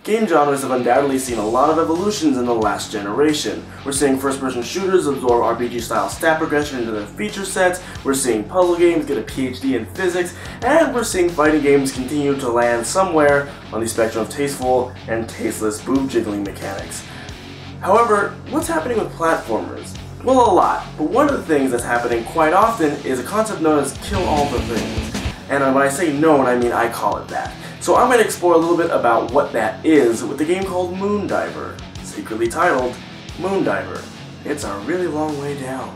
Game genres have undoubtedly seen a lot of evolutions in the last generation. We're seeing first-person shooters absorb RPG-style stat progression into their feature sets, we're seeing puzzle games get a PhD in physics, and we're seeing fighting games continue to land somewhere on the spectrum of tasteful and tasteless boob-jiggling mechanics. However, what's happening with platformers? Well, a lot, but one of the things that's happening quite often is a concept known as kill all the things. And when I say known, I mean I call it that. So I'm going to explore a little bit about what that is with a game called Moondiver, secretly titled Moondiver. It's a really long way down.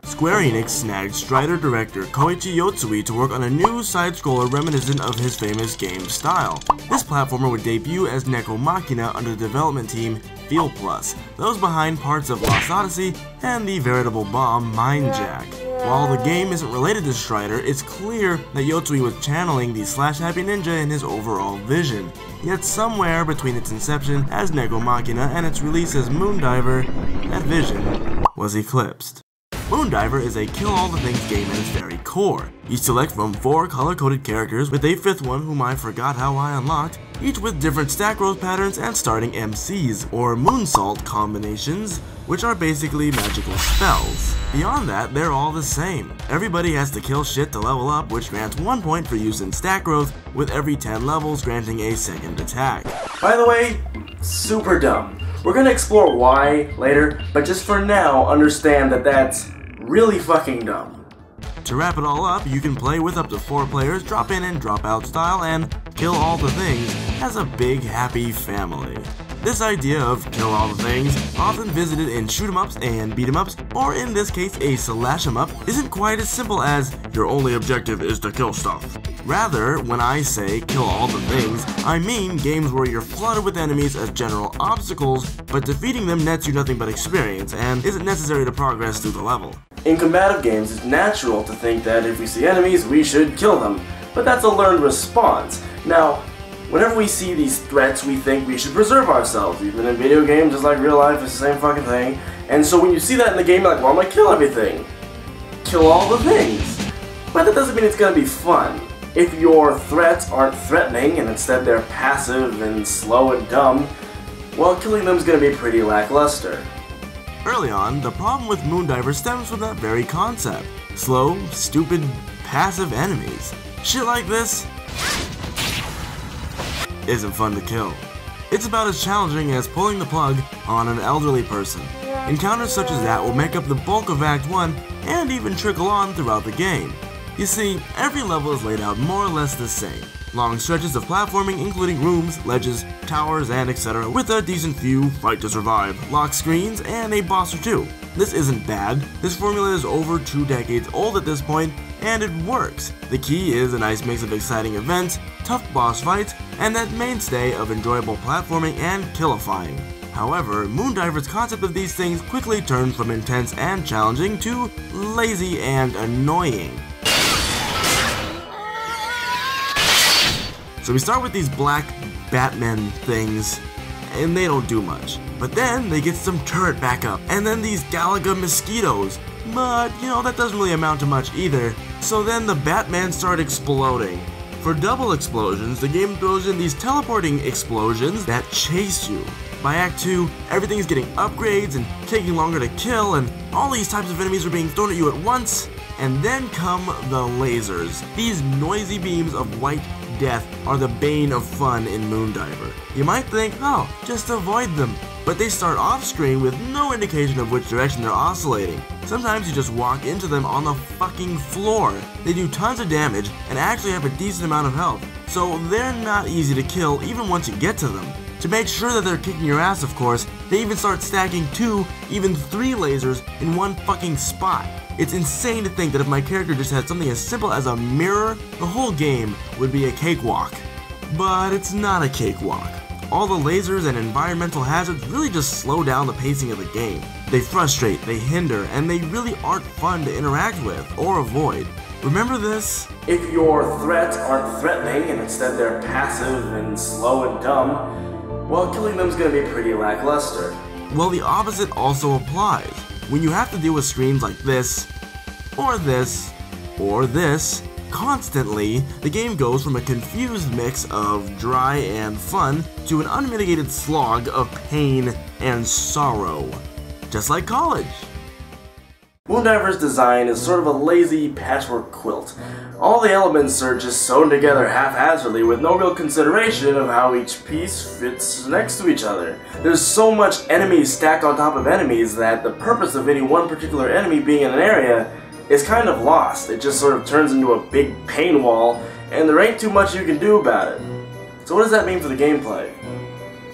Square Enix snagged Strider director Koichi Yotsui to work on a new side-scroller reminiscent of his famous game style. This platformer would debut as Neko Machina under the development team Field Plus, those behind parts of Lost Odyssey and the veritable bomb Mindjack. While the game isn't related to Strider, it's clear that Yotsui was channeling the Slash-Happy Ninja in his overall vision. Yet somewhere between its inception as Neko Machina and its release as Moondiver, that vision was eclipsed. Moondiver is a kill-all-the-things game at its very core. You select from 4 color-coded characters, with a 5th one whom I forgot how I unlocked, each with different stack growth patterns and starting MCs, or moonsault combinations, which are basically magical spells. Beyond that, they're all the same. Everybody has to kill shit to level up, which grants 1 point for use in stack growth, with every 10 levels granting a second attack. By the way, super dumb. We're gonna explore why later, but just for now, understand that that's really fucking dumb. To wrap it all up, you can play with up to 4 players, drop in and drop out style, and kill all the things as a big happy family. This idea of kill all the things, often visited in shoot 'em ups and beat 'em ups, or in this case a slash 'em up, isn't quite as simple as your only objective is to kill stuff. Rather, when I say kill all the things, I mean games where you're flooded with enemies as general obstacles, but defeating them nets you nothing but experience and isn't necessary to progress through the level. In combative games, it's natural to think that if we see enemies, we should kill them, but that's a learned response. Now, whenever we see these threats, we think we should preserve ourselves. Even in video games, just like real life, it's the same fucking thing. And so when you see that in the game, you're like, well, I'm gonna kill everything. Kill all the things. But that doesn't mean it's gonna be fun. If your threats aren't threatening, and instead they're passive and slow and dumb, well, killing them is gonna be pretty lackluster. Early on, the problem with Moondiver stems from that very concept. Slow, stupid, passive enemies. Shit like this isn't fun to kill. It's about as challenging as pulling the plug on an elderly person. Encounters such as that will make up the bulk of Act 1 and even trickle on throughout the game. You see, every level is laid out more or less the same. Long stretches of platforming including rooms, ledges, towers, and etc. with a decent few fight to survive, lock screens, and a boss or 2. This isn't bad. This formula is over 2 decades old at this point, and it works. The key is a nice mix of exciting events, tough boss fights, and that mainstay of enjoyable platforming and killifying. However, Moondiver's concept of these things quickly turned from intense and challenging to lazy and annoying. So we start with these black Batman things, and they don't do much. But then they get some turret backup, and then these Galaga mosquitoes. But, you know, that doesn't really amount to much either. So then the Batman start exploding. For double explosions, the game throws in these teleporting explosions that chase you. By Act 2, everything's getting upgrades and taking longer to kill, and all these types of enemies are being thrown at you at once. And then come the lasers. These noisy beams of white death are the bane of fun in Moondiver. You might think, oh, just avoid them. But they start off screen with no indication of which direction they're oscillating. Sometimes you just walk into them on the fucking floor. They do tons of damage and actually have a decent amount of health, so they're not easy to kill even once you get to them. To make sure that they're kicking your ass, of course, they even start stacking 2, even 3 lasers in one fucking spot. It's insane to think that if my character just had something as simple as a mirror, the whole game would be a cakewalk. But it's not a cakewalk. All the lasers and environmental hazards really just slow down the pacing of the game. They frustrate, they hinder, and they really aren't fun to interact with or avoid. Remember this? If your threats aren't threatening and instead they're passive and slow and dumb, well, killing them is going to be pretty lackluster. Well, the opposite also applies. When you have to deal with screens like this, or this, or this, Constantly, the game goes from a confused mix of dry and fun to an unmitigated slog of pain and sorrow. Just like college. Moondiver's design is sort of a lazy patchwork quilt. All the elements are just sewn together haphazardly with no real consideration of how each piece fits next to each other. There's so much enemies stacked on top of enemies that the purpose of any one particular enemy being in an area is kind of lost. It just sort of turns into a big pain wall, and there ain't too much you can do about it. So what does that mean for the gameplay?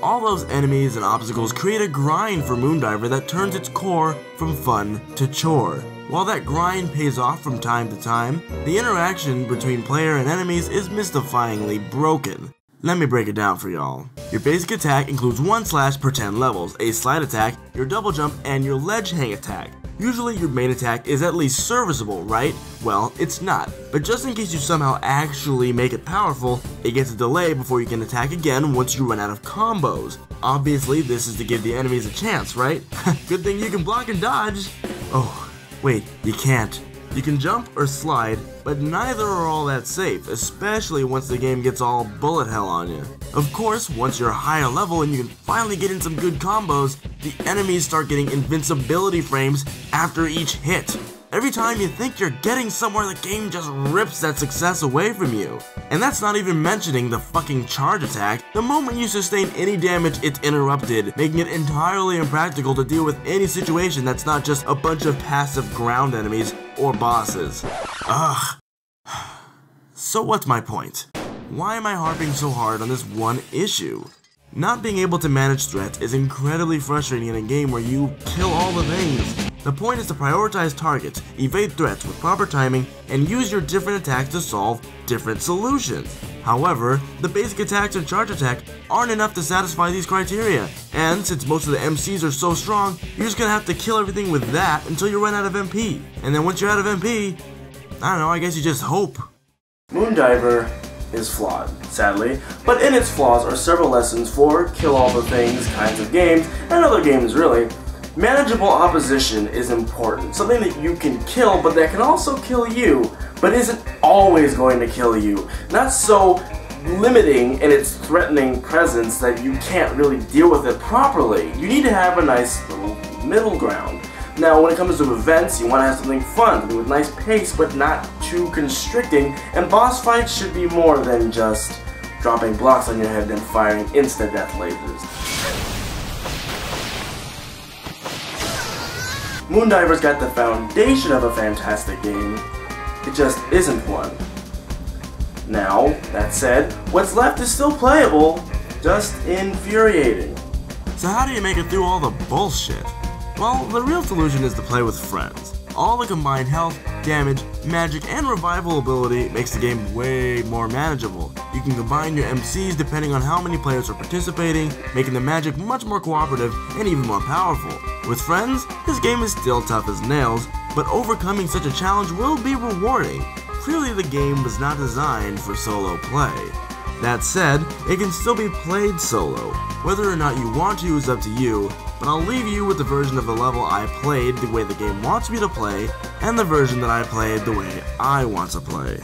All those enemies and obstacles create a grind for Moondiver that turns its core from fun to chore. While that grind pays off from time to time, the interaction between player and enemies is mystifyingly broken. Let me break it down for y'all. Your basic attack includes 1 slash per 10 levels, a slide attack, your double jump, and your ledge hang attack. Usually your main attack is at least serviceable, right? Well, it's not. But just in case you somehow actually make it powerful, it gets a delay before you can attack again once you run out of combos. Obviously, this is to give the enemies a chance, right? Good thing you can block and dodge. Oh, wait, you can't. You can jump or slide, but neither are all that safe, especially once the game gets all bullet hell on you. Of course, once you're a higher level and you can finally get in some good combos, the enemies start getting invincibility frames after each hit. Every time you think you're getting somewhere, the game just rips that success away from you. And that's not even mentioning the fucking charge attack. The moment you sustain any damage, it's interrupted, making it entirely impractical to deal with any situation that's not just a bunch of passive ground enemies or bosses. Ugh. So what's my point? Why am I harping so hard on this one issue? Not being able to manage threats is incredibly frustrating in a game where you kill all the things. The point is to prioritize targets, evade threats with proper timing, and use your different attacks to solve different solutions. However, the basic attacks and charge attack aren't enough to satisfy these criteria, and since most of the MCs are so strong, you're just gonna have to kill everything with that until you run out of MP. And then once you're out of MP, I don't know, I guess you just hope. Moondiver is flawed, sadly, but in its flaws are several lessons for kill all the things kinds of games, and other games really. Manageable opposition is important, something that you can kill but that can also kill you, but isn't always going to kill you. Not so limiting in its threatening presence that you can't really deal with it properly. You need to have a nice little middle ground. Now when it comes to events, you want to have something fun, something with nice pace but not too constricting, and boss fights should be more than just dropping blocks on your head and firing insta-death lasers. Moondiver's got the foundation of a fantastic game, it just isn't one. Now, that said, what's left is still playable, just infuriating. So how do you make it through all the bullshit? Well, the real solution is to play with friends. All the combined health, damage, magic, and revival ability makes the game way more manageable. You can combine your MCs depending on how many players are participating, making the magic much more cooperative and even more powerful. With friends, this game is still tough as nails, but overcoming such a challenge will be rewarding. Clearly the game was not designed for solo play. That said, it can still be played solo. Whether or not you want to is up to you, but I'll leave you with the version of the level I played the way the game wants me to play, and the version that I played the way I want to play.